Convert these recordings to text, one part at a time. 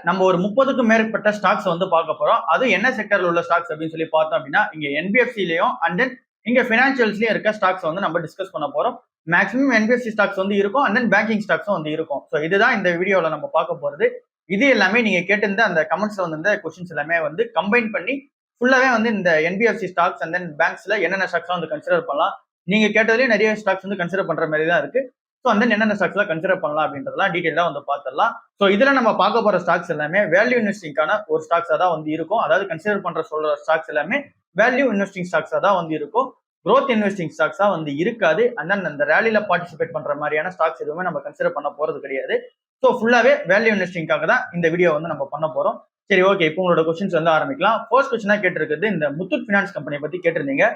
நம்ம ஒரு 30க்கும் மேற்பட்ட ஸ்டாக்ஸ் வந்து பார்க்க போறோம். அது என்ன செக்டர்ல உள்ள ஸ்டாக்ஸ் அப்படின்னு சொல்லி பார்த்தோம் அப்படின்னா, இங்க என்பிஎஃப்சிலயும் அண்ட் தென் இங்க பினான்சியல்ஸ்லயும் இருக்க ஸ்டாக்ஸ் வந்து நம்ம டிஸ்கஸ் பண்ண போறோம். மேக்ஸிமம் என்பிஎஃப்சி ஸ்டாக்ஸ் வந்து இருக்கும் அண்ட் தென் பேங்கிங் ஸ்டாக்ஸும் வந்து இருக்கும். ஸோ இதுதான் இந்த வீடியோல நம்ம பார்க்க போறது. இது எல்லாமே நீங்க கேட்டிருந்த அந்த கமெண்ட்ஸ்ல வந்து கொஸ்டின்ஸ் எல்லாமே வந்து கம்பைன் பண்ணி ஃபுல்லாவே வந்து இந்த என்பிஎஃப்சி ஸ்டாக்ஸ் அண்ட் தென் பேங்க்ஸ்ல என்னென்ன ஸ்டாக்ஸ் வந்து கன்சிடர் பண்ணலாம். நீங்க கேட்டதுலயே நிறைய ஸ்டாக்ஸ் வந்து கன்சிடர் பண்ற மாதிரி தான் இருக்கு. ஸோ அந்த என்னென்ன ஸ்டாக்ஸ்லாம் கன்சிடர் பண்ணலாம் அப்படின்றதெல்லாம் டீட்டெயிலாக வந்து பார்த்துடலாம். ஸோ இதுல நம்ம பார்க்க போற ஸ்டாக்ஸ் எல்லாமே வேல்யூ இன்வெஸ்டிங்கான ஒரு ஸ்டாக்ஸா தான் வந்து இருக்கும். அதாவது கன்சிடர் பண்ற சொல்ற ஸ்டாக்ஸ் எல்லாமே வேல்யூ இன்வெஸ்டிங் ஸ்டாக்ஸா தான் வந்து இருக்கும். க்ரோத் இன்வெஸ்டிங் ஸ்டாக்ஸா வந்து இருக்காது. அண்ட் தென் அந்த ரேலியில பார்ட்டிசிபேட் பண்ற மாதிரியான ஸ்டாக்ஸ் எதுவுமே நம்ம கன்சிடர் பண்ண போறது கிடையாது. ஸோ ஃபுல்லாவே வேல்யூ இன்வெஸ்டிங்காக தான் இந்த வீடியோ வந்து நம்ம பண்ண போறோம். சரி, ஓகே, இப்போ உங்களோட கொஸ்டின்ஸ் வந்து ஆரம்பிக்கலாம். ஃபர்ஸ்ட் கொஸ்டினா கேட்டிருக்கிறது இந்த முத்தூட் ஃபினான்ஸ் கம்பெனியை பத்தி கேட்டிருந்தீங்க.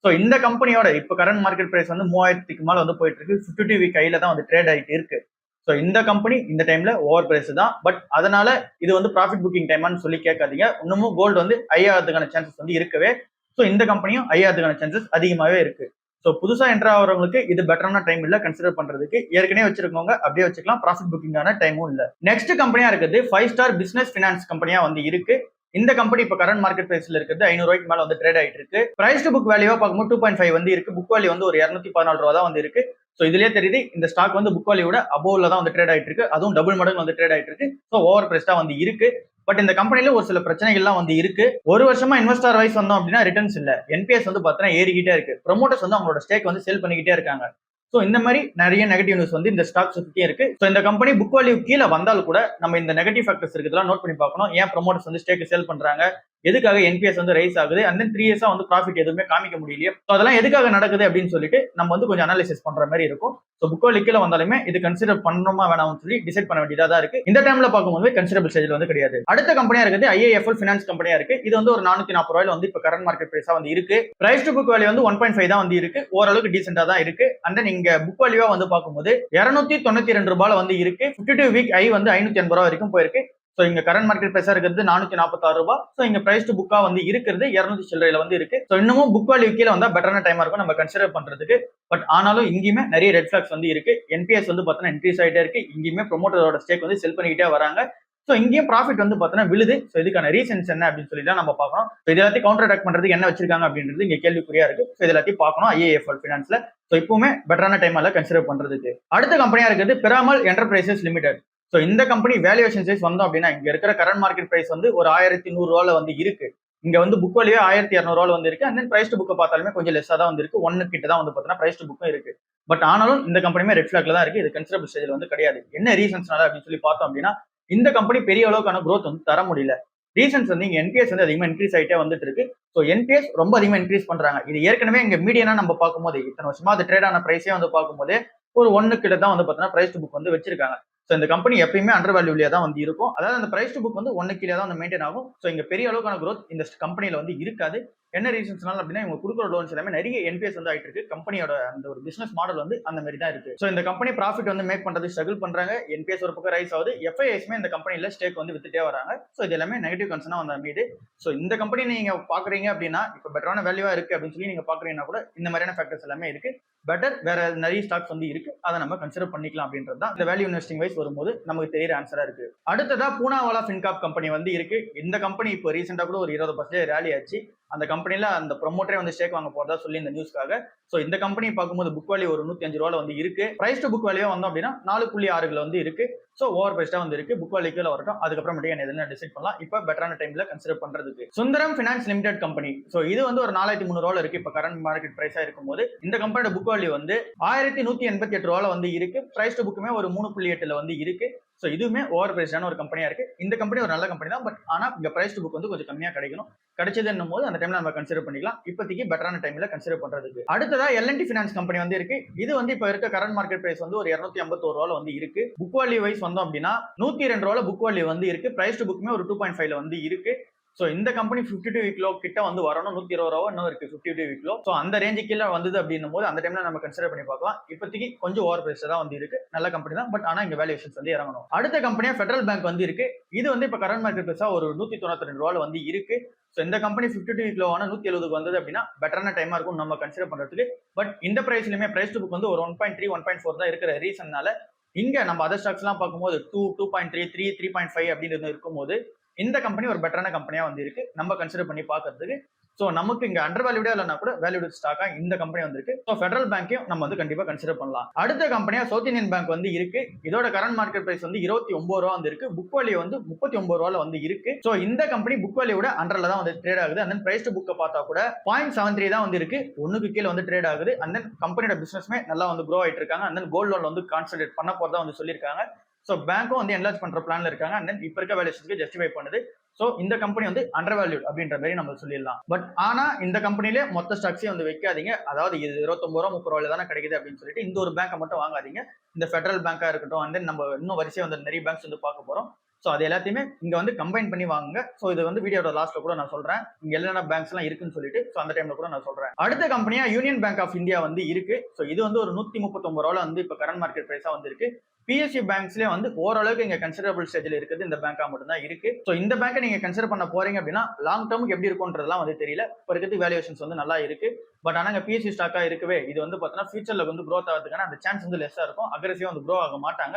ஸோ இந்த கம்பெனியோட இப்போ கரண்ட் மார்க்கெட் பிரைஸ் வந்து 3000க்கு மேல வந்து போயிட்டு இருக்கு. 52 வீக் கையில தான் வந்து ட்ரேட் ஆகிட்டு இருக்கு. ஸோ இந்த கம்பெனி இந்த டைம்ல ஓவர் பிரைஸ் தான். பட் அதனால இது வந்து ப்ராஃபிட் புக்கிங் டைமான்னு சொல்லி கேட்காதீங்க. இன்னமும் கோல்டு வந்து ஐயாயிரத்துக்கான சான்சஸ் வந்து இருக்கவே. ஸோ இந்த கம்பெனியும் ஐயாயிரத்துக்கான சான்சஸ் அதிகமாகவே இருக்கு. ஸோ புதுசா என்ட்ரு ஆகிறவங்களுக்கு இது பெட்டரான டைம் இல்லை கன்சிடர் பண்றதுக்கு. ஏற்கனவே வச்சிருக்கவங்க அப்படியே வச்சுக்கலாம். ப்ராஃபிட் புக்கிங்கான டைமும் இல்லை. நெக்ஸ்ட் கம்பெனியா இருக்குது 5 ஸ்டார் பிசினஸ் பினான்ஸ் கம்பெனியா வந்து இருக்கு. இந்த கம்பெனி இப்போ கரண்ட் மார்க்கெட் பிரைஸ்ல இருக்குது 500 ரூபாய்க்கு மேல வந்து ட்ரேட் ஆயிட்டு இருக்கு. பிரைஸ் டு புக் வேல்யூவா பார்க்கும்போது 2.5 வந்து இருக்கு. புக் வேல்யூ வந்து ஒரு 214 ரூபா தான் வந்து இருக்கு. ஸோ இதுலயே தெரியுது இந்த ஸ்டாக் வந்து புக் வேல்யூட அபோவ்ல தான் வந்து ட்ரேட் ஆயிட்டு இருக்கு. அதுவும் டபுள் மடங்கு வந்து ட்ரேட் ஆயிட்டு இருக்கு. ஸோ ஓவர் பிரைஸ் தான் வந்து இருக்கு. பட் இந்த கம்பெனில ஒரு சில பிரச்சனைகள்லாம் வந்து இருக்கு. ஒரு வருஷமா இன்வெஸ்டர் வைஸ் வந்தோம் அப்படின்னா ரிட்டர்ன்ஸ் இல்ல. என்பிஎஸ் வந்து பார்த்தீங்கன்னா ஏறிக்கிட்டே இருக்கு. ப்ரொமோட்டர்ஸ் வந்து அவங்களோட ஸ்டேக் வந்து சேல் பண்ணிக்கிட்டே இருக்காங்க. ஸோ இந்த மாதிரி நிறைய நெகட்டிவ் நியூஸ் வந்து இந்த ஸ்டாக் சுத்தியே இருக்கு. ஸோ இந்த கம்பெனி புக் வேல்யூ கீழே வந்தாலும் கூட நம்ம இந்த நெகட்டிவ் ஃபேக்டர்ஸ் இருக்கிறதெல்லாம் நோட் பண்ணி பார்க்கணும். ஏன் ப்ரொமோட்டர்ஸ் வந்து ஸ்டேக் சேல் பண்றாங்க, எதுக்காக என்பிஎஸ் வந்து ரைஸ் ஆகுது, அண்ட் தென் 3 இயர்ஸா வந்து ப்ராஃபிட் எதுவுமே காமிக்க முடியலையே. ஸோ அதெல்லாம் எதுக்காக நடக்குது அப்படின்னு சொல்லிட்டு நம்ம வந்து கொஞ்சம் அனாலிசிஸ் பண்ற மாதிரி இருக்கும். ஸோ புக் வேல்யூ கீழே வந்தாலுமே இது கன்சிடர் பண்ணணுமா வேணாம்னு சொல்லி டிசைட் பண்ண வேண்டியதா தான் இருக்கு. இந்த டைம்ல பார்க்கும்போது கன்சிடபிள் ஸ்டேஜ்ல வந்து கிடையாது. அடுத்த கம்பெனியா இருக்குது ஐஏஎஃப்எல் ஃபினான்ஸ் கம்பெனியா இருக்கு. இது வந்து ஒரு 440 ரூபாயில வந்து இப்போ கரண்ட் மார்க்கெட் பிரைஸா வந்து இருக்கு. பிரைஸ் டு புக் வேல்யூ வந்து 1.5 தான் வந்து இருக்கு. ஓரளவுக்கு டீசென்டா தான் இருக்கு. அண்ட் தென் இங்க புக் வேல்யூவா வந்து பார்க்கும்போது 292 ரூபாயில வந்து இருக்கு. 52 வீக் ஐ வந்து 580 ரூபாய் வரைக்கும் போயிருக்கு. ஸோ இங்க கரண்ட் மார்க்கெட் பிரைஸா இருக்கிறது 446 ரூபாய். ஸோ இங்க பிரைஸ் டு புக்கா வந்து இருக்கிறது 200 சில்லறையில வந்து இருக்கு. ஸோ இன்னமும் புக் வேல்யூ கீழே வந்தா பெட்டரான டைமா இருக்கும் நம்ம கன்சிடர் பண்றதுக்கு. பட் ஆனாலும் இங்கேயுமே நிறைய ரெட் ஃபிளாக்ஸ் வந்து இருக்கு. என்பிஎஸ் வந்து பார்த்தீங்கன்னா இன்க்ரீஸ் ஆகிட்டே இருக்கு. இங்கேயுமே ப்ரொமோட்டரோட ஸ்டேக் வந்து செல் பண்ணிக்கிட்டே வராங்க. ஸோ இங்கேயும் ப்ராஃபிட் வந்து பார்த்தீங்கன்னா விழுது. ஸோ இதுக்கான ரீசன்ஸ் என்ன அப்படின்னு சொல்லி தான் நம்ம பார்க்கணும். ஸோ இது எல்லாத்தையும் கவுண்டர் அட்டாக் பண்றதுக்கு என்ன வச்சிருக்காங்க அப்படின்றது இங்க கேள்விக்குறியா இருக்கு. ஸோ இது எல்லாத்தையும் பார்க்கணும் ஐஏஎஃப்எல் ஃபினான்ஸ்ல. ஸோ இப்பவுமே பெட்டரான டைமால கன்சிடர் பண்றதுக்கு. அடுத்த கம்பெனியா இருக்குது பிராமல் என்டர்பிரைசஸ் லிமிடெட். ஸோ இந்த கம்பெனி வேல்யூவேஷன் சைஸ் வந்தோம் அப்படின்னா இங்க இருக்கிற கரண்ட் மார்க்கெட் பிரைஸ் வந்து ஒரு 1100 ரூபாயில வந்து இருக்கு. இங்க வந்து புக் வேல்யூ 1200 ரூபாயில வந்து இருக்கு. அண்ட் தென் பிரைஸ் டு புக்கை பார்த்தாலுமே கொஞ்சம் லெஸ்ஸா தான் வந்து இருக்கு. 1 கிட்ட தான் வந்து பார்த்தீங்கன்னா பிரைஸ் டு புக்கும் இருக்கு. பட் ஆனாலும் இந்த கம்பெனியுமே ரெட் ஃபிளாக்ல தான் இருக்கு. இது கன்சிடபிள் ஸ்டேஜ்ல வந்து கிடையாது. என்ன ரீசன்ஸ்னால அப்படின்னு சொல்லி பார்த்தோம் அப்படின்னா இந்த கம்பெனி பெரிய அளவுக்கான growth வந்து தர முடியல. ரீசன்ஸ் வந்து இங்க என்பிஎஸ் வந்து அதிகமா இன்க்ரீஸ் ஆகிட்டே வந்துட்டு இருக்கு. ஸோ என்பிஎஸ் ரொம்ப அதிகமா இன்க்ரீஸ் பண்றாங்க. இது ஏற்கனவே இங்க மீடியனா நம்ம பார்க்கும்போது இத்தனை வருஷமா அது ட்ரேட் ஆன பிரைஸே வந்து பார்க்கும்போது ஒரு 1 கிட்ட தான் வந்து பார்த்தீங்கன்னா பிரைஸ் டு புக் வந்து வச்சிருக்காங்க. ஸோ இந்த கம்பெனி எப்பயுமே அண்டர் வேல்யூலியா தான் வந்து இருக்கும். அதாவது அந்த பிரைஸ் டு புக் வந்து 1 கீழே தான் வந்து மெயின்டைன் ஆகும். ஸோ இங்க பெரிய அளவுக்கான growth இந்த கம்பெனில வந்து இருக்காது. என்ன ரீசன்ஸ்னால அப்படின்னா இவங்க கொடுக்குற லோன்ஸ் எல்லாமே நிறைய என்பிஎஸ் வந்து ஆயிட்டு இருக்கு. கம்பெனியோட அந்த ஒரு பிசினஸ் மாடல் வந்து அந்த மாதிரி தான் இருக்கு. ஸோ இந்த கம்பெனி ப்ராஃபிட் வந்து மேக் பண்றது ஸ்ட்ரகிள் பண்றாங்க. என்பிஎஸ் ஒரு பக்கம் ரைஸ் ஆகுது. எஃப்ஐஎஸ்மே இந்த கம்பெனில ஸ்டேக் வந்து வித்துட்டே வராங்க. ஸோ இது எல்லாமே நெகட்டிவ் கன்சர்னா வந்து அமையுது. ஸோ இந்த கம்பெனி நீங்க பாக்குறீங்க அப்படின்னா இப்போ பெட்டரான வேல்யூவா இருக்கு அப்படின்னு சொல்லி நீங்க பாக்குறீங்கன்னா கூட இந்த மாதிரியான ஃபேக்டர்ஸ் எல்லாமே இருக்கு. பெட்டர் வேற நிறைய ஸ்டாக்ஸ் வந்து இருக்கு. அதை நம்ம கன்சிடர் பண்ணிக்கலாம் அப்படின்றது தான் இந்த வேல்யூ இன்வெஸ்டிங் வைஸ் வரும்போது நமக்கு தெரியற ஆன்சரா இருக்கு. அடுத்ததா பூனாவாலா ஃபின்காப் கம்பெனி வந்து இருக்கு. இந்த கம்பெனி இப்போ ரீசெண்டா கூட ஒரு 20% ரேலி ஆச்சு. அந்த கம்பெனில அந்த ப்ரொமோட்டரே வந்து ஸ்டேக் வாங்க போறதா சொல்லி இந்த நியூஸ்க்காக. ஸோ இந்த கம்பெனி பார்க்கும்போது புக் வேல்யூ ஒரு 105 ரூபாயில வந்து இருக்கு. பிரைஸ் டு புக் வேல்யூ வந்தோம் அப்படின்னா 4.6 வந்து இருக்கு. ஸோ ஓவர் பிரைஸ்டா வந்து இருக்கு. புக் வேல்யூ கீழே வரட்டும். அதுக்கப்புறம் மட்டும் என்ன எதுன்னு டிசைட் பண்ணலாம். இப்போ பெட்டரான டைம்ல கன்சிடர் பண்றதுக்கு Sundaram finance limited company. So இது வந்து ஒரு 4300 ரூபாயில இருக்கு. இப்போ கரண்ட் மார்க்கெட் பிரைஸா இருக்கும்போது இந்த கம்பெனியோட புக் வேல்யூ வந்து 1188 ரூபாயில வந்து இருக்கு. பிரைஸ் டு புக்குமே ஒரு 3.8 வந்து இருக்கு. ஸோ இதுவுமே ஓவர் பிரைஸ்டான ஒரு கம்பெனியா இருக்கு. இந்த கம்பெனி ஒரு நல்ல கம்பெனி தான். பட் ஆனா இங்க பிரைஸ் டு புக் வந்து கொஞ்சம் கம்மியா கிடைக்கணும். கிடைச்சதுன்னும் போது அந்த டைம்ல நம்ம கன்சிடர் பண்ணிக்கலாம். இப்போதைக்கு பெட்டரான டைம்ல கன்சிடர் பண்றதுக்கு. அடுத்ததா எல்என்டி ஃபினான்ஸ் கம்பெனி வந்து இருக்கு. இது வந்து இப்போ இருக்க கரண்ட் மார்க்கெட் பிரைஸ் வந்து ஒரு 251 ரூபாயில வந்து இருக்கு. புக் வேல்யூ வைஸ் வந்தோம் அப்படின்னா 102 ரூபாயில புக் வேல்யூ வந்து இருக்கு. பிரைஸ் டு புக்குமே ஒரு 2.5 வந்து இருக்கு. ஸோ இந்த கம்பெனி 52 வீக் லோ கிட்ட வந்து வரணும். 120 ரூபா இன்னும் இருக்கு 52 வீக் லோ. ஸோ அந்த ரேஞ்சு கீழே வந்தது அப்படின்னும் போது அந்த டைம்ல நம்ம கன்சிடர் பண்ணி பார்க்கலாம். இப்போதைக்கு கொஞ்சம் ஓவர் பிரைஸ் தான் வந்து இருக்கு. நல்ல கம்பெனி தான். பட் ஆனா இங்க வேல்யூஷன்ஸ் வந்து இறங்கணும். அடுத்த கம்பெனியா ஃபெடரல் பேங்க் வந்து இருக்கு. இது வந்து இப்போ கரண்ட் மார்க்கெட் பிரைஸா ஒரு 192 ரூபாயில வந்து இருக்கு. ஸோ இந்த கம்பெனி 52 வீக் லோவான 170 வந்தது அப்படின்னா பெட்டரான டைமா இருக்கும் நம்ம கன்சிடர் பண்றதுக்கு. பட் இந்த பிரைஸ்லயுமே பிரைஸ் டு புக் வந்து ஒரு 1.3 1.4 தான் இருக்கிற ரீசன்னால இங்க நம்ம அதர் ஸ்டாக்ஸ் எல்லாம் பார்க்கும்போது 2.3 3.5 அப்படின்னு இருக்கும்போது இந்த கம்பெனி ஒரு பெட்டரான கம்பெனியா வந்து இருக்கு நம்ம கன்சிடர் பண்ணி பாக்குறதுக்கு. சோ நமக்கு இங்க அண்டர் வேல்யூடா இல்லைன்னா கூட வேல்யூட் ஸ்டாக்கா இந்த கம்பெனி வந்திருக்கு. ஸோ ஃபெடரல் பேங்கையும் நம்ம வந்து கண்டிப்பா கன்சிடர் பண்ணலாம். அடுத்த கம்பெனியா சவுத் இந்தியன் பேங்க் வந்து இருக்கு. இதோட கரண்ட் மார்க்கெட் பிரைஸ் வந்து 29 ரூபா வந்து இருக்கு. புக் வேல்யூ வந்து 39 ரூபால வந்து இருக்கு. சோ இந்த கம்பெனி புக் வேல்யூட அண்டர்ல தான் வந்து ட்ரேட் ஆகுது. அண்ட் பிரைஸ் டு புக்கை பார்த்தா கூட 0.73 தான் வந்து இருக்கு. ஒண்ணுக்கு கீழே வந்து ட்ரேட் ஆகுது. அண்ட் தென் கம்பெனியோட பிசினஸ்மே நல்லா வந்து க்ரோ ஆயிட்டு இருக்காங்க. அண்ட் தென் கோல்ட் லோன் வந்து கான்சென்ட்ரேட் பண்ண போறதா வந்து சொல்லியிருக்காங்க. ஸோ பேங்க்கும் வந்து என்லார்ஜ் பண்ற பிளான்ல இருக்காங்க. அண்ட் தென் இப்ப இருக்க வேல்யூஷனுக்கு ஜஸ்டிஃபை பண்ணுது. சோ இந்த கம்பெனி வந்து அண்டர் வேல்யூட் அப்படின்ற மாதிரி நம்ம சொல்லிடலாம். பட் ஆனா இந்த கம்பெனிலே மொத்த ஸ்டாக்ஸே வந்து வைக்காதீங்க. அதாவது இது 29 ரூபா 30 ரூபாயில தானே கிடைக்குது அப்படின்னு சொல்லிட்டு இந்த ஒரு பேங்கை மட்டும் வாங்காதீங்க. இந்த ஃபெடரல் பேங்கா இருக்கட்டும், அண்ட் தென் நம்ம இன்னும் வரிசையா வந்து நிறைய பேங்க்ஸ் வந்து பார்க்க போறோம். ஸோ அது எல்லாத்தையுமே இங்க வந்து கம்பைன் பண்ணி வாங்குங்க. ஸோ இது வந்து வீடியோட லாஸ்ட்ல கூட நான் சொல்றேன் இங்க என்னென்ன பேங்க்ஸ் எல்லாம் இருக்குன்னு சொல்லிட்டு. ஸோ அந்த டைம்ல கூட நான் சொல்றேன். அடுத்த கம்பெனியா யூனியன் பேங்க் ஆஃப் இந்தியா வந்து இருக்கு. ஸோ இது வந்து ஒரு 139 ரூபால வந்து இப்ப கரண்ட் மார்க்கெட் பிரைஸா வந்து இருக்கு. பிஎஸ்சி பேங்க்ஸ்லேயே வந்து ஓரளவுக்கு இங்க கன்சிடரபிள் ஸ்டேஜ்ல இருக்குது. இந்த பேங்கா மட்டும் தான் இருக்கு. ஸோ இந்த பேங்கை நீங்க கன்சிடர் பண்ண போறீங்க அப்படின்னா லாங் டேர்முக்கு எப்படி இருக்கும்ன்றதுலாம் வந்து தெரியல. இப்போ இருக்கிறது வேல்யூஷன்ஸ் வந்து நல்லா இருக்கு. பட் ஆனா பிஎஸ்சி ஸ்டாக்கா இருக்கவே இது வந்து பார்த்தீங்கன்னா ஃபியூச்சர்ல வந்து க்ரோத் ஆகிறதுக்கான அந்த சான்ஸ் வந்து லெஸ்ஸா இருக்கும். அக்ரெசிவா வந்து க்ரோ ஆக மாட்டாங்க.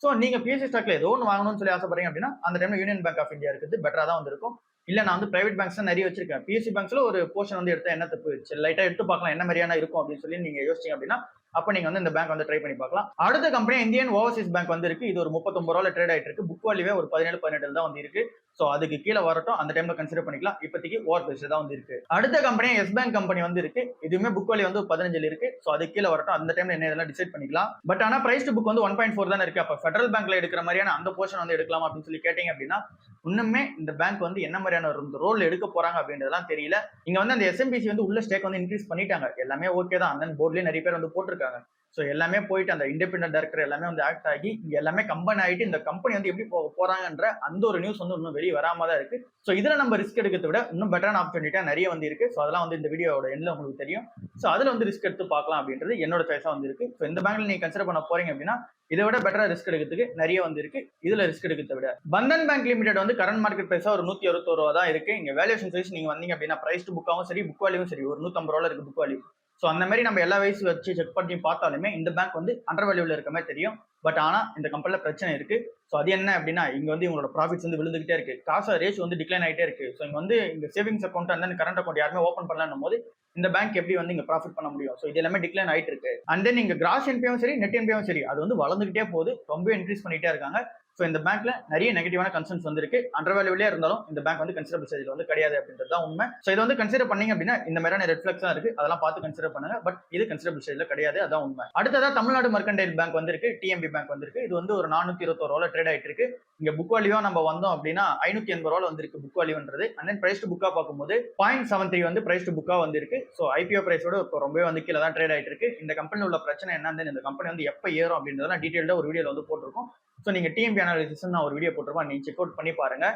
சோ நீங்க பிஎஸ்சி ஸ்டாக்ல ஏதோ ஒன்று வாங்கணும்னு சொல்லி ஆசைப்படுறீங்க அப்படின்னா அந்த டைம்ல யூனியன் பேங்க் ஆஃப் இந்தியா இருக்குது பெட்டரா தான் வந்து இருக்கும். இல்ல நான் வந்து பிரைவேட் பேங்க்ஸ் தான் நிறைய வச்சிருக்கேன். பிஎஸ்சி பேங்க்ஸ்ல ஒரு போர்ஷன் வந்து எடுத்தா என்ன தப்பு, லைட்டா எடுத்து பார்க்கலாம் என்ன மாதிரியான இருக்கும் அப்படின்னு சொல்லி நீங்க யோசிச்சீங்க அப்படின்னா அப்ப நீங்க வந்து இந்த பேங்க் வந்து ட்ரை பண்ணி பார்க்கலாம். அடுத்த கம்பெனி இந்தியன் ஓவர்சீஸ் பேங்க் வந்து இருக்கு. இது ஒரு 39 ரூபாயில ட்ரேட் ஆயிட்டு இருக்கு. புக் வேல்யூவே ஒரு 17-18 தான் வந்து இருக்கு. சோ அதுக்கு கீழே வரட்டும், அந்த டைம்ல கன்சிடர் பண்ணிக்கலாம். இப்போதைக்கு ஓவர் பிரைஸ் தான் வந்து இருக்கு. அடுத்த கம்பெனி எஸ் பேங்க் கம்பெனி வந்து இருக்கு. இதுவுமே புக் வேல்யூ வந்து 15 இருக்கு. சோ அது கீழே வரட்டும், அந்த டைம்ல என்ன இதெல்லாம் டிசைட் பண்ணிக்கலாம். பட் ஆனா பிரைஸ் டு புக் வந்து 1.4 தான் இருக்கு. அப்ப ஃபெடரல் பேங்க்ல எடுக்கிற மாதிரியான அந்த போர்ஷன் வந்து எடுக்கலாம் அப்படின்னு சொல்லி கேட்டீங்க அப்படின்னா இன்னுமே இந்த பேங்க் வந்து என்ன மாதிரியான ரோல் எடுக்க போறாங்க அப்படின்றதெல்லாம் தெரியல. இங்க வந்து அந்த எஸ்எம்பிசி வந்து உள்ள ஸ்டேக் வந்து இன்க்ரீஸ் பண்ணிட்டாங்க. எல்லாமே ஓகே தான். அந்த போர்ட்லயே நிறைய பேர் வந்து போட்டிருக்காங்க. ஸோ எல்லாமே போயிட்டு அந்த இண்டிபெண்டன்ட் டைரக்டர் எல்லாமே வந்து ஆக்ட் ஆகி இங்க எல்லாமே கம்பைன் ஆகிட்டு இந்த கம்பெனி வந்து எப்படி போறாங்கன்ற அந்த ஒரு நியூஸ் வந்து இன்னும் வெளியே வராம தான் இருக்கு. ஸோ இதுல நம்ம ரிஸ்க் எடுக்கிறத விட இன்னும் பெட்டரான ஆப்பர்ச்சுனிட்டியா நிறைய வந்து இருக்கு. ஸோ அதெல்லாம் வந்து இந்த வீடியோட எண்ணில் உங்களுக்கு தெரியும். ஸோ அதுல வந்து ரிஸ்க் எடுத்து பார்க்கலாம் அப்படின்றது என்னோட சாய்ஸா வந்து இருக்கு. ஸோ இந்த பேங்க்ல நீங்க கன்சிடர் பண்ண போறீங்க அப்படின்னா இதை விட பெட்டரா ரிஸ்க் எடுக்கிறதுக்கு நிறைய வந்து இருக்கு. இதுல ரிஸ்க் எடுக்கிறத விட பந்தன் பேங்க் லிமிடெட் வந்து கரண்ட் மார்க்கெட் பிரைஸா ஒரு 161 ரூபா தான் இருக்கு. இங்க வேல்யூஷன் சைஸ் நீங்க வந்தீங்க அப்படின்னா பிரைஸ் டு புக்காவும் சரி புக் வேல்யூவும் சரி ஒரு 150 ரூபாய் இருக்கு புக் வேல்யூ. ஸோ அந்த மாதிரி நம்ம எல்லா வயசு வச்சு செக் பண்ணி பார்த்தாலுமே இந்த பேங்க் வந்து அண்டர் வேல்யூல இருக்க மாதிரி தெரியும். பட் ஆனா இந்த கம்பெனில பிரச்சனை இருக்கு. ஸோ அது என்ன அப்படின்னா இங்க வந்து இவங்களோட ப்ராஃபிட்ஸ் வந்து விழுந்துகிட்டே இருக்கு. காசு ரேஷ் வந்து டிக்ளைன் ஆகிட்டே இருக்கு. ஸோ இங்க வந்து இந்த சேவிங்ஸ் அக்கௌண்ட் அந்த கரண்ட் அக்கௌண்ட் யாருமே ஓப்பன் பண்ணலாம் போது இந்த பேங்க் எப்படி வந்து இங்க ப்ராஃபிட் பண்ண முடியும். ஸோ இது எல்லாமே டிக்ளைன் ஆயிட்டு இருக்கு. அண்ட் தென் இங்க கிராஸ் என்பியும் சரி நெட் என்பியும் சரி அது வந்து வளர்ந்துகிட்டே போகுது. ரொம்ப இன்க்ரீஸ் பண்ணிட்டே இருக்காங்க. ஸோ இந்த பேங்க்ல நிறைய நெகட்டிவான கன்சர்ன்ஸ் வந்து இருக்கு. அண்டர் வேல்யூலே இருந்தாலும் இந்த பேங்க் வந்து கன்சிடரபிள் ஸ்டேஜ்ல வந்து கிடையாது அப்படின்றது தான் உண்மை. ஸோ இது வந்து கன்சிடர் பண்ணீங்க அப்படின்னா இந்த மாதிரியான ரெட் ஃபிளாக்ஸ் இருக்கு. அதெல்லாம் பார்த்து கன்சிடர் பண்ணுங்க. பட் இது கன்சிடரபிள் ஸ்டேஜ்ல கிடையாது. அதான் உண்மை. அடுத்ததா தமிழ்நாடு மெர்கன்டைல் பேங்க் வந்து இருக்கு. டிஎம்பி பேங்க் வந்து இருக்கு. இது வந்து ஒரு 421 ரூபாய் ட்ரேட் ஆயிட்டு இருக்கு. இங்க புக் வேல்யூவா நம்ம வந்தோம் அப்படின்னா 580 ரூபாய் வந்து இருக்கு புக் வேல்யூன்றது. அண்ட் தென் பிரைஸ் டு புக்கா பார்க்கும்போது 0.73 வந்து பிரைஸ் டு புக்கா வந்து இருக்கு. ஸோ ஐபிஓ பிரைஸோட இப்போ ரொம்பவே வந்து கீழே தான் ட்ரேட் ஆயிட்டு இருக்கு. இந்த கம்பெனி உள்ள பிரச்சனை என்னன்னு இந்த கம்பெனி வந்து எப்போ ஏறும் அப்படின்றத டீடைல்டா ஒரு வீடியோல வந்து போட்டிருக்கோம். ஸோ நீங்க டிஎம்பி அனாலிசிஸ் நான் ஒரு வீடியோ போட்டிருப்பேன், நீங்க செக் அவுட் பண்ணி பாருங்க.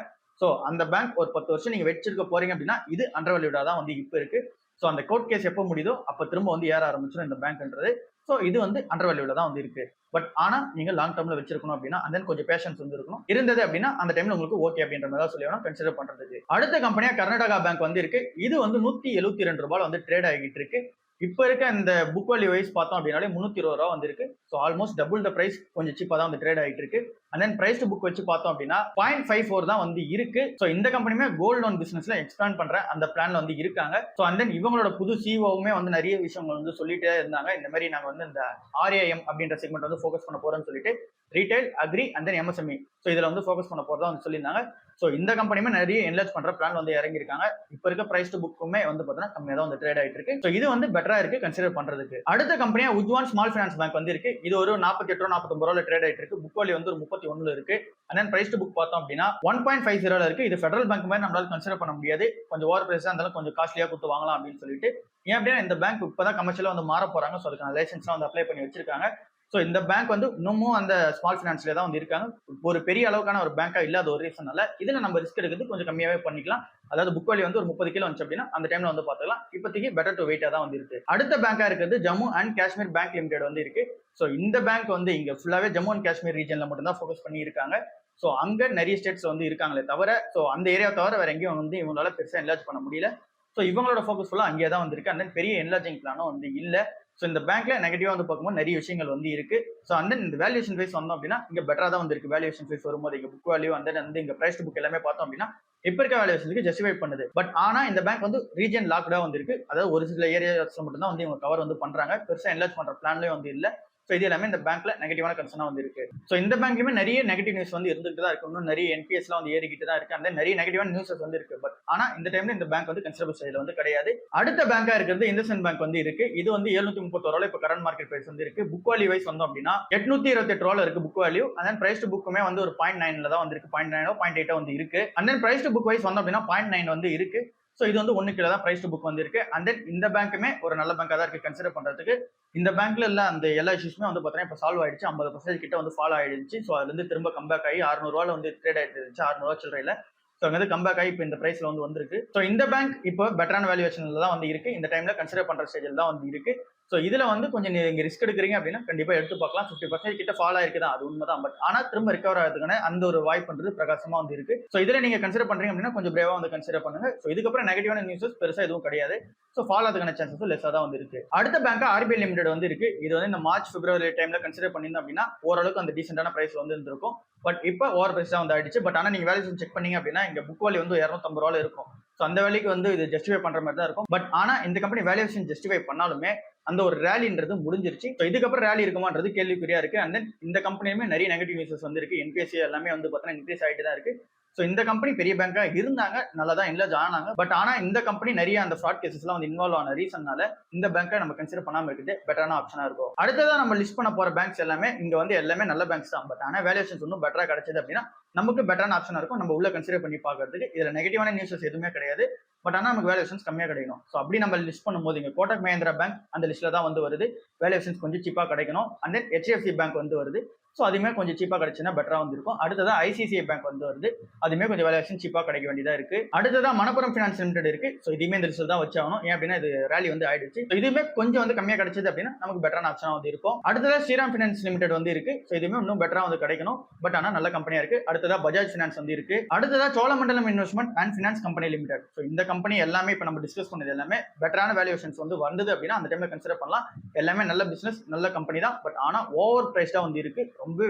ஸோ அந்த பேங்க் ஒரு 10 வருஷம் நீங்க வச்சிருக்க போறீங்க அப்படின்னா இது அண்டர் வேல்யூடா தான் வந்து இப்போ இருக்கு. ஸோ அந்த கோர்ட் கேஸ் எப்போ முடியுதோ அப்போ திரும்ப வந்து ஏற ஆரம்பிச்சிடும் இந்த பேங்க்ன்றது. ஸோ இது வந்து அண்டர் வேல்யூல தான் வந்து இருக்கு. பட் ஆனா நீங்க லாங் டேர்ம்ல வச்சிருக்கணும் அப்படின்னா அந்த கொஞ்சம் பேஷன்ஸ் வந்து இருக்கணும். இருந்தது அப்படின்னா அந்த டைம்ல உங்களுக்கு ஓகே அப்படின்ற மாதிரி சொல்லி கன்சிடர் பண்றதுக்கு. அடுத்த கம்பெனியா கர்நாடகா பேங்க் வந்து இருக்கு. இது வந்து 172 ரூபாய் வந்து ட்ரேட் ஆகிட்டு இருக்கு. இப்போ இருக்க இந்த புக் வேல்யூ வைஸ் பார்த்தோம் அப்படின்னாலே 320 ரூபா வந்து இருக்கு. So almost double the price, கொஞ்சம் சீப்பா தான் வந்து ட்ரேட் ஆகிட்டு இருக்கு. And then price to book வச்சு பார்த்தோம் அப்படின்னா 0.54 தான் வந்து இருக்கு. ஸோ இந்த கம்பெனியுமே கோல்ட் லோன் பிசினஸ்ல எக்ஸ்பேண்ட் பண்ற அந்த பிளான்ல வந்து இருக்காங்க. ஸோ அண்ட் தென் இவங்களோட புது சிஓவுமே வந்து நிறைய விஷயங்கள் வந்து சொல்லிட்டே இருந்தாங்க. இந்த மாதிரி நாங்க வந்து இந்த ஆர்ஏஎம் அப்படின்ற செக்மெண்ட் வந்து ஃபோக்கஸ் பண்ண போறோம்னு சொல்லிட்டு retail, agri and then MSME. So இதுல வந்து ஃபோக்கஸ் பண்ண போறதா வந்து சொல்லியிருந்தாங்க. ஸோ இந்த கம்பெனியுமே நிறைய என்லார்ஜ் பண்ற பிளான் வந்து இறங்கியிருக்காங்க. இப்போ இருக்க பிரைஸ் டு புக்குமே வந்து பார்த்தீங்கன்னா கம்மியாக தான் வந்து ட்ரேட் ஆயிட்டு இருக்கு. ஸோ இது வந்து பெட்டரா இருக்கு கன்சிடர் பண்றதுக்கு. அடுத்த கம்பெனியா உஜ்வான் ஸ்மால் ஃபைனான்ஸ் பேங்க் வந்து இருக்கு. இது ஒரு 48 ரூபா 49 ரூபாய் ட்ரேட் ஆயிட்டு இருக்கு. புக் வேல்யூ வந்து ஒரு 31 இருக்கு. And then price to book பார்த்தோம் அப்படின்னா 1.50 இருக்கு. இது ஃபெடரல் பேங்க் மாதிரி நம்மளால கன்சிடர் பண்ண முடியாது. கொஞ்சம் ஓவர் பிரைஸ் இருந்தாலும் கொஞ்சம் காஸ்ட்லியா கொடுத்து வாங்கலாம் அப்படின்னு சொல்லிட்டு. ஏன் அப்படின்னா இந்த பேங்க் இப்பதான் கமர்ஷியலா வந்து மாற போறாங்க. ஸோ அதுக்கான லைசன்ஸ்லாம் வந்து அப்ளை பண்ணி வச்சிருக்காங்க. ஸோ இந்த பேங்க் வந்து இன்னமும் அந்த ஸ்மால் ஃபினான்ஸ்ல தான் வந்து இருக்காங்க. ஒரு பெரிய அளவுக்கான ஒரு பேங்கா இல்லாத ஒரு ரீசனால இதுல நம்ம ரிஸ்க் எடுக்கிறது கொஞ்சம் கம்மியாவே பண்ணிக்கலாம். அதாவது புக் வேல்யூ வந்து ஒரு 30 கிலோ வந்துச்சு அப்படின்னா அந்த டைம்ல வந்து பார்த்துக்கலாம். இப்போதைக்கு பெட்டர் டு வெயிட்டா தான் வந்து இருக்கு. அடுத்த பேங்கா இருக்கிறது Jammu and Kashmir bank limited வந்து இருக்கு. ஸோ இந்த பேங்க் வந்து இங்க ஃபுல்லாவே ஜம்மு அண்ட் காஷ்மீர் ரீஜன்ல மட்டும் தான் ஃபோக்கஸ் பண்ணி இருக்காங்க. ஸோ அங்க நிறைய ஸ்டேட்ஸ் வந்து இருக்காங்களே தவிர, ஸோ அந்த ஏரியா தவிர வேற எங்கேயும் வந்து இவங்களால பெருசா என்லார்ஜ் பண்ண முடியல. ஸோ இவங்களோட ஃபோக்கஸ் ஃபுல்லா அங்கே தான் வந்திருக்கு. அண்ட் தென் பெரிய என்லார்ஜிங் பிளானும் வந்து இல்ல. ஸோ இந்த பேங்க்ல நெகட்டிவா வந்து பார்க்கும்போது நிறைய விஷயங்கள் வந்து இருக்கு. ஸோ அண்ட் தென் இந்த வேல்யூஷன் வைஸ் வந்தோம் அப்படின்னா இங்க பெட்டரா தான் வந்திருக்கு. வேல்யூஷன் வைஸ் வரும்போது இங்க புக் வேல்யூ அண்ட் தென் வந்து இங்க பிரைஸ் டு புக் எல்லாமே பார்த்தோம் அப்படின்னா இப்ப இருக்க வேல்யூஷனுக்கு ஜஸ்டிஃபை பண்ணுது. பட் ஆனா இந்த பேங்க் வந்து ரீஜன் லாக்டா வந்திருக்கு. அதாவது ஒரு சில ஏரியாஸ்ல மட்டும் தான் வந்து இவங்க கவர் வந்து பண்றாங்க. பெருசா என்லார்ஜ் பண்ற பிளான்லயும் வந்து இல்ல. ஸோ இது எல்லாமே இந்த பேங்க்ல நெகட்டிவான கன்சர்னா வந்து இருக்கு. ஸோ இந்த பேங்க்லயுமே நிறைய நெகட்டிவ் நியூஸ் வந்து இருந்துட்டு தான் இருக்கு. இன்னும் நிறைய என்பிஎஸ்லாம் வந்து ஏறிக்கிட்டு தான் இருக்கு. அந்த நிறைய நெகட்டிவான நியூஸஸ் வந்து இருக்கு. பட் ஆனா இந்த டைம்ல இந்த பேங்க் வந்து கன்சிடரபிள் ஸ்டைல வந்து கிடையாது. அடுத்த பேங்கா இருக்கிறது இண்டஸ்இண்ட் பேங்க் வந்து இருக்கு. இது வந்து 731 ரூபாய் இப்ப கரண்ட் மார்க்கெட் பிரைஸ் வந்து இருக்கு. புக் வேல்யூ வைஸ் வந்தோம் அப்படின்னா 828 ரூபாய் இருக்கு book value. And then price to புக்குமே வந்து ஒரு 0.9ல தான் வந்து இருக்கு. 0.9 0.8 வந்து இருக்கு. And then price to book wise வந்தோம் அப்படின்னா 0.9 வந்து இருக்கு. ஸோ இது வந்து 1 கீழே தான் பிரைஸ் டு புக் வந்து இருக்கு. அண்ட் தென் இந்த பேங்க்குமே ஒரு நல்ல பேங்காக தான் இருக்கு கன்சிடர் பண்றதுக்கு. இந்த பேங்க்ல இல்ல அந்த எல்லா இஷ்யூஸ்மே வந்து பார்த்தீங்கன்னா இப்போ சால்வ் ஆயிடுச்சு. 50% கிட்ட வந்து ஃபாலோ ஆயிடுச்சு. ஸோ அதுல இருந்து திரும்ப கம்பேக் ஆகி 600 ரூபாய் வந்து ட்ரேட் ஆயிட்டு இருந்துச்சு. 600 ரூபாய் சில்லறையில. ஸோ அங்கே கம்பேக் ஆகி இப்போ இந்த பிரைஸ்ல வந்து வந்திருக்கு. ஸோ இந்த பேங்க் இப்போ பெட்டரான வேல்யூவேஷன்ல தான் வந்து இருக்கு. இந்த டைம்ல கன்சிடர் பண்ற ஸ்டேஜில் தான் வந்து இருக்கு. ஸோ இதுல வந்து கொஞ்சம் நீங்க ரிஸ்க் எடுக்கிறீங்க அப்படின்னா கண்டிப்பா எடுத்து பார்க்கலாம். 50% கிட்ட ஃபால் ஆயிருக்குதான், அது உண்மைதான். பட் ஆனா திரும்ப ரிகவர் ஆகிறதுக்கான அந்த ஒரு வாய்ப்புன்றது பிரகாசமா வந்து இருக்கு. ஸோ இதுல நீங்க கன்சிடர் பண்றீங்க அப்படின்னா கொஞ்சம் பிரேவா வந்து கன்சிடர் பண்ணுங்க. ஸோ இதுக்கப்புறம் நெகட்டிவான நியூஸஸ் பெருசா எதுவும் கிடையாது. ஸோ ஃபால் ஆகிறதுக்கான சான்சஸ் லெஸ்ஸா தான் வந்து இருக்கு. அடுத்த பேங்க் ஆர்பிஐ லிமிடெட் வந்து இருக்கு. இது வந்து இந்த மார்ச் பிப்ரவரி டைம்ல கன்சிடர் பண்ணியிருந்தோம் அப்படின்னா ஓரளவுக்கு அந்த டீசென்டான பிரைஸ் வந்து இருந்திருக்கும். பட் இப்போ ஓவர் பிரைஸ் தான் வந்து ஆயிடுச்சு. பட் ஆனா நீங்க வேல்யூஷன் செக் பண்ணீங்க அப்படின்னா இங்க புக் வேல்யூ வந்து 250 ரூபாய் இருக்கும். ஸோ அந்த வேலைக்கு வந்து இது ஜஸ்டிஃபை பண்ற மாதிரி தான் இருக்கும். பட் ஆனா இந்த கம்பெனி வேல்யூஷன் ஜஸ்டிஃபை பண்ணாலுமே அந்த ஒரு ரேலின்றது முடிஞ்சிருச்சு. ஸோ இதுக்கப்புறம் ரேலி இருக்குமான்றது கேள்விக்குறியா இருக்கு. அண்ட் தென் இந்த கம்பெனியுமே நிறைய நெகட்டிவ் நியூஸஸ் வந்து இருக்கு. என்பிஎஸ்சி எல்லாமே வந்து பார்த்தீங்கன்னா இன்க்ரீஸ் ஆகிட்டு தான் இருக்கு. ஸோ இந்த கம்பெனி பெரிய பேங்கா இருந்தாங்க, நல்லா தான் என்லார்ஜ் ஆனாங்க. பட் ஆனா இந்த கம்பெனி நிறைய அந்த ஃப்ராட் கேசஸ்லாம் வந்து இன்வால்வ் ஆன ரீசன்னால இந்த பேங்கை நம்ம கன்சிடர் பண்ணாம இருக்குது பெட்டரான ஆப்ஷனா இருக்கும். அடுத்ததா நம்ம லிஸ்ட் பண்ண போற பேங்க்ஸ் எல்லாமே இங்க வந்து எல்லாமே நல்ல பேங்க்ஸ் தான். பட் ஆனா வேல்யூஷன்ஸ் இன்னும் பெட்டரா கிடைச்சது அப்படின்னா நமக்கு பெட்டரான ஆப்ஷனா இருக்கும். நம்ம உள்ள கன்சிடர் பண்ணி பார்க்கறதுக்கு இதுல நெகட்டிவான நியூஸஸ் எதுவுமே கிடையாது. பட் ஆனா நமக்கு வேல்யூஷன்ஸ் கம்மியா கிடைக்கணும். ஸோ அப்படி நம்ம லிஸ்ட் பண்ணும்போது இங்க கோட்டக் மஹேந்திரா பேங்க் அந்த லிஸ்ட்ல தான் வந்து வருது. வேல்யூஷன்ஸ் கொஞ்சம் சீப்பா கிடைக்கணும். அண்ட் தென் ஹெச்டிஎஃப்சி பேங்க் வந்து வருது. ஸோ அதுவுமே கொஞ்சம் சீப்பா கிடைச்சுன்னா பெட்டரா வந்து இருக்கும். அடுத்ததான் ஐசிசிஐ பேங்க் வந்து வருது. அதுவுமே கொஞ்சம் வேல்யூஷன் சீப்பா கிடைக்க வேண்டியதா இருக்கு. அடுத்ததான் மணப்புரம் ஃபினான்ஸ் லிமிடெட் இருக்கு. ஸோ இதுவுமே இந்த ரிசல்ட் தான் வச்சாகணும். ஏன் அப்படின்னா இது ரேலி வந்து ஆயிடுச்சு. இதுவுமே கொஞ்சம் வந்து கம்மியா கிடைச்சது அப்படின்னா நமக்கு பெட்டரான ஆப்ஷனா வந்து இருக்கும். அடுத்ததா ஸ்ரீராம் ஃபினான்ஸ் லிமிடெட் வந்து இருக்கு. ஸோ இதுவுமே இன்னும் பெட்டரா வந்து கிடைக்கணும். பட் ஆனா நல்ல கம்பெனியா இருக்கு. அடுத்ததா பஜாஜ் ஃபினான்ஸ் வந்து இருக்கு. அடுத்ததா Cholamandalam investment and finance company limited. So இந்த கம்பெனி எல்லாமே இப்ப நம்ம டிஸ்கஸ் பண்ணது எல்லாமே பெட்டரான வேல்யூஷன்ஸ் வந்து வந்தது அப்படின்னா அந்த டைம்ல கன்சிடர் பண்ணலாம். எல்லாமே நல்ல பிசினஸ், நல்ல கம்பெனி தான். பட் ஆனா ஓவர் பிரைஸ்டா வந்து இருக்கு. ரொம்ப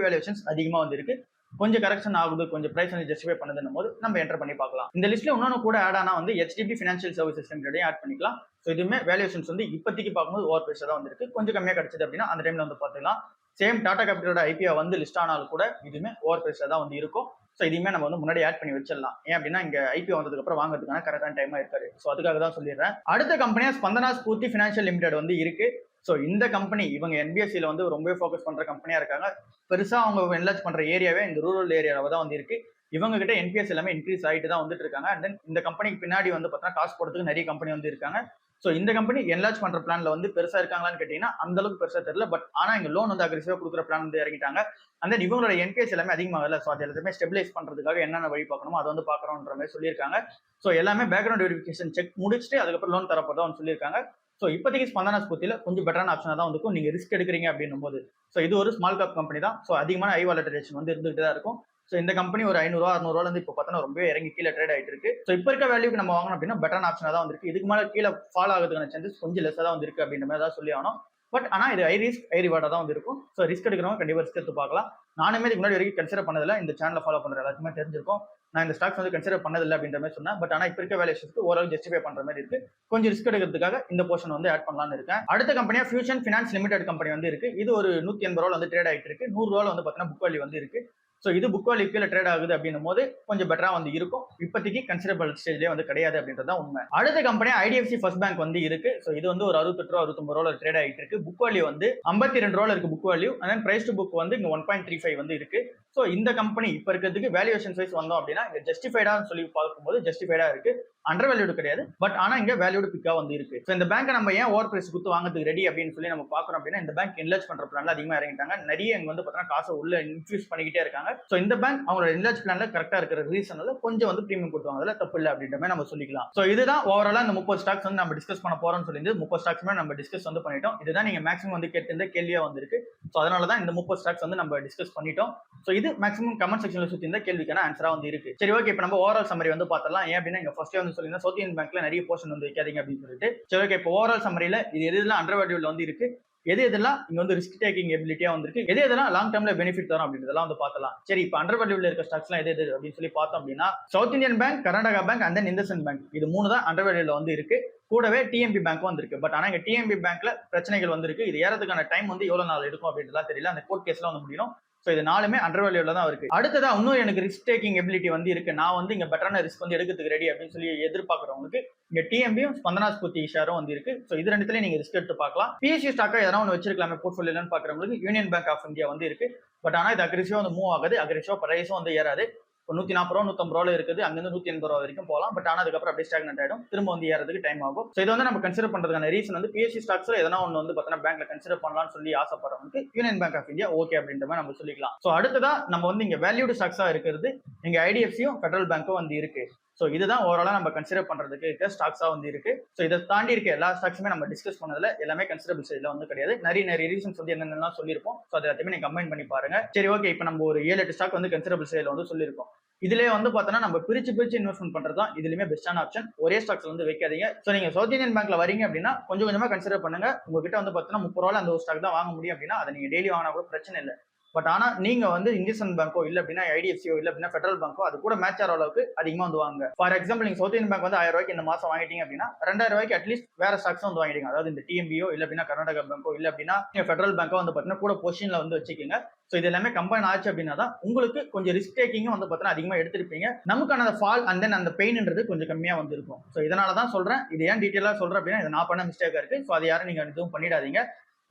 வேல்யூஷன்ஸ் அதிகமா வந்து இருக்கு. கொஞ்சம் கரெக்ஷன் ஆகுது, கொஞ்சம் பிரைஸ் வந்து ஜஸ்டிஃபை பண்ணுதுன்னும் போது நம்ம என்டர் பண்ணி பார்க்கலாம். இந்த லிஸ்ட்ல இன்னொன்னு கூட ஆட் ஆனா வந்து HDB ஃபினான்ஷியல் சர்வீசஸ் லிமிடெடையும் ஆட் பண்ணிக்கலாம். ஸோ இதுவுமே வேல்யூஷன்ஸ் வந்து இப்போதைக்கு பார்க்கும்போது ஓவர் பிரைஸ் தான் வந்திருக்கு. கொஞ்சம் கம்மியா கிடைச்சது அப்படின்னா அந்த டைம்ல வந்து பார்த்துக்கலாம். சேம் டாடா கேபிட்டலோட ஐபிஓ வந்து லிஸ்ட் ஆனாலும் கூட இதுவுமே ஓவர் பிரைஸ் தான் வந்து இருக்கும். ஸோ இதுவுமே நம்ம வந்து முன்னாடி ஆட் பண்ணி வச்சிடலாம். ஏன் அப்படின்னா இங்க ஐபிஓ வந்ததுக்கு அப்புறம் வாங்குறதுக்கான கரெக்டான டைமா இருக்காரு. ஸோ அதுக்காக தான் சொல்லிடுறேன். அடுத்த கம்பெனியா ஸ்பந்தனா ஸ்பூர்த்தி ஃபினான்ஷியல் லிமிடெட் வந்து இருக்கு. ஸோ இந்த கம்பெனி இவங்க என்பிஎஸ்சியில் வந்து ரொம்ப ஃபோக்கஸ் பண்ற கம்பெனியா இருக்காங்க. பெருசா அவங்க என்லார்ஜ் பண்ற ஏரியாவே இந்த ரூரல் ஏரியாவை தான் வந்து இருக்கு. இவங்க கிட்ட என்பிஎஸ் எல்லாமே இன்க்ரீஸ் ஆகிட்டு தான் வந்துட்டு இருக்காங்க. அண்ட் தென் இந்த கம்பெனிக்கு பின்னாடி வந்து பார்த்தீங்கன்னா காசு போடுறதுக்கு நிறைய கம்பெனி வந்து இருக்காங்க. ஸோ இந்த கம்பெனி என்லார்ஜ் பண்ற பிளான்ல வந்து பெருசா இருக்காங்களான்னு கேட்டீங்கன்னா அந்த அளவுக்கு பெருசா தெரியல. பட் ஆனா இங்க லோன் வந்து அக்ரெசிவா கொடுக்குற பிளான் வந்து இறங்கிட்டாங்க. அந்த இவங்களோட என்பிஎஸ் எல்லாமே அதிகமாகல. ஸோ அது எல்லாத்தையுமே ஸ்டெபிலைஸ் பண்றதுக்காக என்னென்ன வழி பார்க்கணுமோ அதை வந்து பார்க்கணுன்ற மாதிரி சொல்லியிருக்காங்க. ஸோ எல்லாமே பேக்ரவுண்ட் வெரிஃபிகேஷன் செக் முடிச்சுட்டு அதுக்கப்புறம் லோன் தரப்போதான் வந்து சொல்லியிருக்காங்க. ஸோ இப்போதைக்கு ஸ்பந்தனா ஸ்பூர்த்தியில கொஞ்சம் பெட்டரான ஆப்ஷனா தான் இருக்கும். நீங்க ரிஸ்க் எடுக்கிறீங்க அப்படின்னும் போது. ஸோ இது ஒரு ஸ்மால் கேப் கம்பெனி தான். ஸோ அதிகமான ஹை வாலடைசேஷன் வந்து இருந்துகிட்டு தான் இருக்கும். ஸோ இந்த கம்பெனி ஒரு 500 600 வந்து இப்போ பார்த்தா ரொம்ப இறங்கி கீழே ட்ரேட் ஆயிட்டு இருக்கு. ஸோ இப்போ இருக்க வேல்யூக்கு நம்ம வாங்கணும் அப்படின்னா பெட்டரான ஆப்ஷனா தான் வந்திருக்கு. இதுக்கு மேலே கீழே ஃபால் ஆகிறதுக்கான சான்சஸ் கொஞ்சம் லெஸ்ஸாக தான் வந்திருக்கு அப்படின்ற மாதிரி தான் சொல்லி ஆகணும். பட் ஆனா இது ஹை ரிஸ்க் ஹை ரிவார்டா தான் வந்து இருக்கும். ஸோ ரிஸ்க் எடுக்கிறவங்க கண்டிப்பா ரிஸ்க் எடுத்து பார்க்கலாம். நானுமே இதுக்கு முன்னாடி வரைக்கும் கன்சிடர் பண்ணதில்லை. இந்த சேனலை ஃபாலோ பண்ற எல்லாத்துக்குமே தெரிஞ்சிருக்கும். நான் இந்த ஸ்டாக்ஸ் வந்து கன்சிடர் பண்ணதில்லை அப்படின்ற மாதிரி சொன்னேன். பட் ஆனா இப்போ இருக்க வேல்யூஷனுக்கு ஓரளவு ஜஸ்டிஃபை பண்ற மாதிரி இருக்கு. கொஞ்சம் ரிஸ்க் எடுக்கிறதுக்காக இந்த போர்ஷன் வந்து ஆட் பண்ணலாம்னு இருக்கேன். அடுத்த கம்பெனியா ஃபியூஷன் ஃபினான்ஸ் லிமிடெட் கம்பெனி வந்து இருக்கு. இது ஒரு 180 ரூபாய் வந்து ட்ரேட் ஆயிட்டு இருக்கு. 100 ரூபாய் வந்து பார்த்தீங்கன்னா புக் வேல்யூ வந்து இருக்கு. ஸோ இது புக் வேல்யூ கீழே ட்ரேட் ஆகுது அப்படின்னும் போது கொஞ்சம் பெட்டரா வந்து இருக்கும். இப்போதைக்கு கன்சிடரபிள் ஸ்டேஜ்லேயே வந்து கிடையாது அப்படின்றத உண்மை. அடுத்த கம்பெனியா ஐடிஎஃப்சி ஃபர்ஸ்ட் பேங்க் வந்து இருக்கு. ஸோ இது வந்து ஒரு 68 ரூபா 69 ரூபாய் ட்ரேட் ஆகிட்டு இருக்கு. புக் வேல்யூ வந்து 52 ரூபாய் இருக்கு book value. And price to book வந்து இங்க 1.35 வந்து இருக்கு. ஸோ இந்த கம்பெனி இப்போ இருக்கிறதுக்கு வேல்யூவேஷன் வைஸ் வந்தோம் அப்படின்னா இங்க ஜஸ்டிஃபைடா சொல்லி பார்க்கும்போது ஜஸ்டிஃபைடா இருக்கு. அண்டர் வேல்யூடு கிடையாது. பட் ஆனா இங்க வேல்யூடு பிக்கா வந்து இருக்கு. ஸோ இந்த பேங்கை நம்ம ஏன் ஓவர் பிரைஸ் கொடுத்து வாங்குறதுக்கு ரெடி அப்படின்னு சொல்லி நம்ம பாக்குறோம் அப்படின்னா இந்த பேங்க் என்லார்ஜ் பண்ற பிளான்ல அதிகமா இறங்கிட்டாங்க. நிறைய இங்க வந்து பார்த்தீங்கன்னா காசை உள்ள இன்ஃபியூஸ் பண்ணிக்கிட்டே இருக்காங்க. ஸோ இந்த பேங்க் அவங்களோட என்லார்ஜ் பிளான்ல கரெக்டா இருக்கிற ரீசனால கொஞ்சம் வந்து பிரீமியம் கொடுத்துவாங்க. அதில் தப்பு இல்லை அப்படின்ற மாதிரி நம்ம சொல்லிக்கலாம். ஸோ இதுதான் ஓவராலா இந்த 30 ஸ்டாக்ஸ் வந்து நம்ம டிஸ்கஸ் பண்ண போறோம்னு சொல்லி 30 ஸ்டாக்ஸ்மே நம்ம டிஸ்கஸ் வந்து பண்ணிட்டோம். இதுதான் நீங்க மேக்ஸிமம் வந்து கேட்டிருந்த கேள்வியா வந்திருக்கு. ஸோ அதனால தான் இந்த 30 ஸ்டாக்ஸ் வந்து நம்ம டிஸ்கஸ் பண்ணிட்டோம். ஸோ இது மேக்ஸிமம் கமெண்ட் செக்ஷன்ல சுத்தி இந்த கேள்விக்கான ஆன்சரா வந்து இருக்கு. சரி ஓகே, இப்போ நம்ம ஓவரால் சம்மரி வந்து பார்த்தலாம். ஏன் அப்படின்னா இங்க ஃபர்ஸ்டே வந்து சொல்லியிருந்தேன் சவுத் இந்தியன் பேங்க்ல நிறைய போர்ஷன் வந்து வைக்காதீங்க அப்படின்னு சொல்லிட்டு. சரி ஓகே, இப்போ ஓவரால் சம்மரியில இது எதுலாம் அண்டர் வேல்யூல வந்து இருக்கு, எதெல்லாம் இங்க வந்து ரிஸ்க் டேக்கிங் எபிலிட்டியா வந்திருக்கு, எதெல்லாம் லாங் டர்ம்ல பெனிஃபிட் தரும் அப்படின்றதெல்லாம் வந்து பார்த்தலாம். சரி, இப்போ அண்டர் வேல்யூல இருக்க ஸ்டாக்ஸ்லாம் எது அப்படின்னு சொல்லி பார்த்தோம் அப்படின்னா south Indian bank, Karnataka bank and then Indian bank, இது 3 தான் அண்டர் வேல்யூல வந்து இருக்கு. கூடவே டிஎம்பி பேங்க் வந்திருக்கு. பட் ஆனா இங்க டிஎம்பி பேங்க்ல பிரச்சனைகள் வந்திருக்கு. இது ஏறதுக்கான டைம் வந்து எவ்வளவு நாள் எடுக்கும் அப்படின்றதுலாம் தெரியல. அந்த கோர்ட் கேஸ்ல வந்து முடியும். ஸோ இது 4மே அண்டர் வேல்யூல தான் இருக்கு. அடுத்ததா இன்னும் எனக்கு ரிஸ்க் டேக்கிங் எபிலிட்டி வந்து இருக்கு, நான் வந்து இங்க பெட்டரான ரிஸ்க் வந்து எடுக்கிறதுக்கு ரெடி அப்படின்னு சொல்லி எதிர்பார்க்குறவங்களுக்கு இங்க டிஎம்பியும் ஸ்பந்தனா ஸ்பூர்த்தி ஷேரும் வந்து இருக்கு. ஸோ இது ரெண்டுத்துலயும் நீங்க ரிஸ்க் எடுத்து பார்க்கலாம். பிஎஸ்சி ஸ்டாக்கா எதனா ஒன்று வச்சிருக்கலாமே போர்ட்ஃபோலியோன்னு பாக்குறவங்களுக்கு யூனியன் பேங்க் ஆஃப் இந்தியா வந்து இருக்கு. பட் ஆனா இது அக்ரெசிவா வந்து மூவ் ஆகுது, அக்ரெசிவா பிரைஸும் வந்து ஏறாது. இப்போ 140 ரூபா 150 ரூபாய் இருக்குது, அங்கிருந்து 180 ரூபா வரைக்கும் போகலாம். பட் ஆனால் அதுக்கப்புறம் அப்படியே ஸ்டாக்னட் ஆயிடும், திரும்ப வந்து ஏறதுக்கு டைம் ஆகும். ஸோ இதை வந்து நம்ம கன்சிடர் பண்றதுக்கான ரீசன் வந்து பிஎஸ்சி ஸ்டாக்ஸ்ல எதனா ஒன்று வந்து பார்த்தீங்கன்னா பேங்க்ல கன்சிடர் பண்ணலாம்னு சொல்லி ஆசைப்படுறவங்களுக்கு union bank of India okay அப்படின்ற மாதிரி நம்ம சொல்லிக்கலாம். ஸோ அடுத்ததா நம்ம வந்து இங்க வேல்யூடு ஸ்டாக்ஸா இருக்கிறது இங்க ஐடிஎஃப்சியும் ஃபெடரல் பேங்க்கும் வந்து இருக்கு. ஸோ இதுதான் ஓவராலா நம்ம கன்சிடர் பண்றதுக்கு இருக்க ஸ்டாக்ஸா வந்து இருக்கு. ஸோ இதை தாண்டி இருக்க எல்லா ஸ்டாக்ஸுமே நம்ம டிஸ்கஸ் பண்ணதுல எல்லாமே கன்சிடபிள் சைட்ல வந்து கிடையாது. நிறைய ரீசன்ஸ் வந்து என்னென்னலாம் சொல்லியிருப்போம். ஸோ அதை எல்லாத்தையுமே நீங்க கம்பைன் பண்ணி பாருங்க. சரி ஓகே, இப்போ நம்ம ஒரு 7-8 ஸ்டாக் வந்து கன்சிடபிள் சைட்ல வந்து சொல்லியிருக்கோம். இதுலயே வந்து பார்த்தோன்னா நம்ம பிரிச்சு இன்வெஸ்ட்மெண்ட் பண்றது தான் இதுலயுமே பெஸ்டான ஆப்ஷன். ஒரே ஸ்டாக்ஸ் வந்து வைக்காதீங்க. ஸோ நீங்க சவுத் இந்தியன் பேங்க்ல வரீங்க அப்படின்னா கொஞ்சம் கொஞ்சமா கன்சிடர் பண்ணுங்க. உங்ககிட்ட வந்து பார்த்தீங்கன்னா 30 ரூபாய் அந்த ஒரு ஸ்டாக் தான் வாங்க முடியும் அப்படின்னா அதை நீங்க டெய்லி வாங்கினா கூட பிரச்சனை இல்லை. பட் ஆனா நீங்க வந்து இந்தியன் பேங்கோ இல்ல அப்படின்னா ஐடிஎஃப்சியோ இல்ல அப்படின்னா ஃபெடரல் பேங்கோ அது கூட மேட்ச் ஆகிற அளவுக்கு அதிகமா வந்து வாங்க. ஃபார் எக்ஸாம்பிள் நீங்க சவுத் இந்தியன் பேங்க் வந்து 1000 ரூபாய்க்கு இந்த மாசம் வாங்கிட்டீங்க அப்படின்னா 2000 ரூபாய்க்கு அட்லீஸ்ட் வேற ஸ்டாக்ஸ் வந்து வாங்கிடுங்க. அதாவது இந்த டிஎம்பியோ இல்ல அப்படின்னா கர்நாடகா பேங்கோ இல்ல அப்படின்னா ஃபெடரல் பேங்கோ வந்து பாத்தீங்கன்னா கூட பொசிஷன்ல வந்து வச்சுக்கோங்க. ஸோ இது எல்லாமே கம்பைன் ஆச்சு அப்படின்னா தான் உங்களுக்கு கொஞ்சம் ரிஸ்க் டேக்கிங்கும் வந்து பார்த்தீங்கன்னா அதிகமாக எடுத்திருப்பீங்க. நமக்கான அந்த ஃபால் அண்ட் தென் அந்த பெயின்ன்றது கொஞ்சம் கம்மியாக வந்து இருக்கும். ஸோ இதனால தான் சொல்றேன். இது ஏன் டீட்டெயிலாக சொல்றேன் அப்படின்னா இது நான் பண்ண மிஸ்டேக்கா இருக்கு. ஸோ அது யாரும் நீங்க எதுவும் பண்ணிடாதீங்க.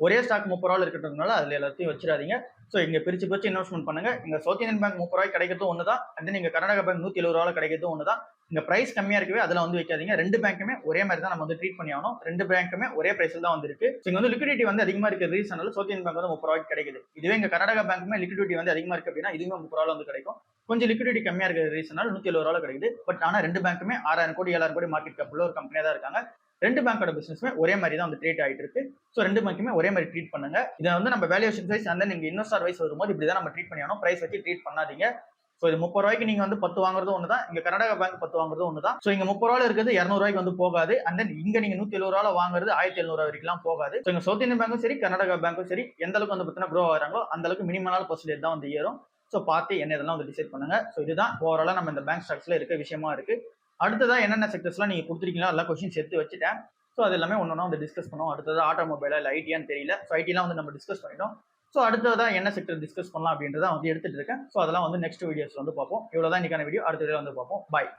ஒரே ஸ்டாக் 30 ரூபாய் இருக்கிறதுனால அதுல எல்லாத்தையும் வச்சிடாதீங்க. ஸோ இங்க பிரிச்சு இன்வெஸ்ட்மெண்ட் பண்ணுங்க. இங்க சவுத் இந்தியன் பேங்க் 30 ரூபாய் கிடைக்கிறது ஒன்று தான். அண்ட் நீங்க கர்நாடகா பேங்க் 170 ரூபாய் கிடைக்கிறது ஒன்று தான். இங்க பிரைஸ் கம்மியா இருக்கவே அதுல வந்து வைக்காதீங்க. ரெண்டு பேங்க்குமே ஒரே மாதிரி தான் நம்ம வந்து ட்ரீட் பண்ணி ஆகணும். ரெண்டு பேங்க்குமே ஒரே பிரைஸ்ல தான் வந்து இருக்கு. இங்க வந்து லிக்விடிட்டி வந்து அதிகமா இருக்கிற ரீசனால சவுத் இந்தியன் பேங்க் வந்து 30 ரூபாய்க்கு கிடைக்குது. இதுவே இங்க கர்நாடகா பேங்க்குமே லிக்விடிட்டி வந்து அதிகமா இருக்கு அப்படின்னா இதுவுமே 30 ரூபாய் வந்து கிடைக்கும். கொஞ்சம் லிக்விடிட்டி கம்மியா இருக்கிற ரீசனால 170 ரூபாய் கிடைக்குது. பட் ஆனா ரெண்டு பேங்க்குமே 6000 கோடி 7000 கோடி மார்க்கெட் கேப் உள்ள ஒரு கம்பெனியா தான் இருக்காங்க. ரெண்டு பேங்கோட பிசினஸ்மே ஒரே மாதிரி தான் வந்து ட்ரீட் ஆகிட்டு இருக்கு. ஸோ ரெண்டு பேங்க்குமே ஒரே மாதிரி ட்ரீட் பண்ணுங்க. இதை வந்து நம்ம வேல்யூஷன் வைஸ் அந்த நீங்க இன்வெஸ்டர் வைஸ் வரும்போது இப்படி தான் நம்ம ட்ரீட் பண்ணி ஆகணும். பிரைஸ் வச்சு ட்ரீட் பண்ணாதீங்க. ஸோ இது 30 ரூபாய்க்கு நீங்க வந்து 10 வாங்குறது ஒன்று தான். இங்க கர்நாடகா பேங்க் 10 வாங்குறது ஒன்று தான். ஸோ இங்க 30 ரூபாய் இருக்கிறது 200 ரூபாய்க்கு வந்து போகாது. அண்ட் தென் இங்க நீங்க 170 ரூபாய் வாங்குறது 1700 ரூபாய் வரைக்கும் போகாது. ஸோ இங்க சவுத் இந்தியன் பேங்க்கும் சரி கர்நாடகா பேங்க்கும் சரி எந்த அளவுக்கு வந்து பார்த்தீங்கன்னா க்ரோ ஆகிறாங்களோ அந்த அளவுக்கு மினிமலான பர்சன்டேஜ் தான் வந்து ஏறும். ஸோ பார்த்து என்ன இதெல்லாம் வந்து டிசைட் பண்ணுங்க. ஸோ இதுதான் ஓவராலா நம்ம இந்த பேங்க் ஸ்டாக்ஸ்ல இருக்க விஷயமா இருக்கு. அடுத்ததா என்னென்ன செக்டர்ஸ்லாம் நீங்க கொடுத்துருக்கீங்களோ எல்லா கொஸ்டின்ஸ் எடுத்து வச்சுட்டேன். ஸோ அது எல்லாமே ஒன்று வந்து டிஸ்கஸ் பண்ணுவோம். அடுத்தது ஆட்டோமொபைலா இல்லை ஐடியான்னு தெரியல. ஸோ ஐடிலாம் வந்து நம்ம டிஸ்கஸ் பண்ணிட்டோம். ஸோ அடுத்ததான் என்ன செக்டர் டிஸ்கஸ் பண்ணலாம் அப்படின்றத வந்து எடுத்துட்டு இருக்கேன். ஸோ அதெல்லாம் வந்து நெக்ஸ்ட் வீடியோஸ்ல வந்து பார்ப்போம். இவ்வளோதான் இன்னைக்கான வீடியோ. அடுத்த வீடியோ வந்து பார்ப்போம். பாய்.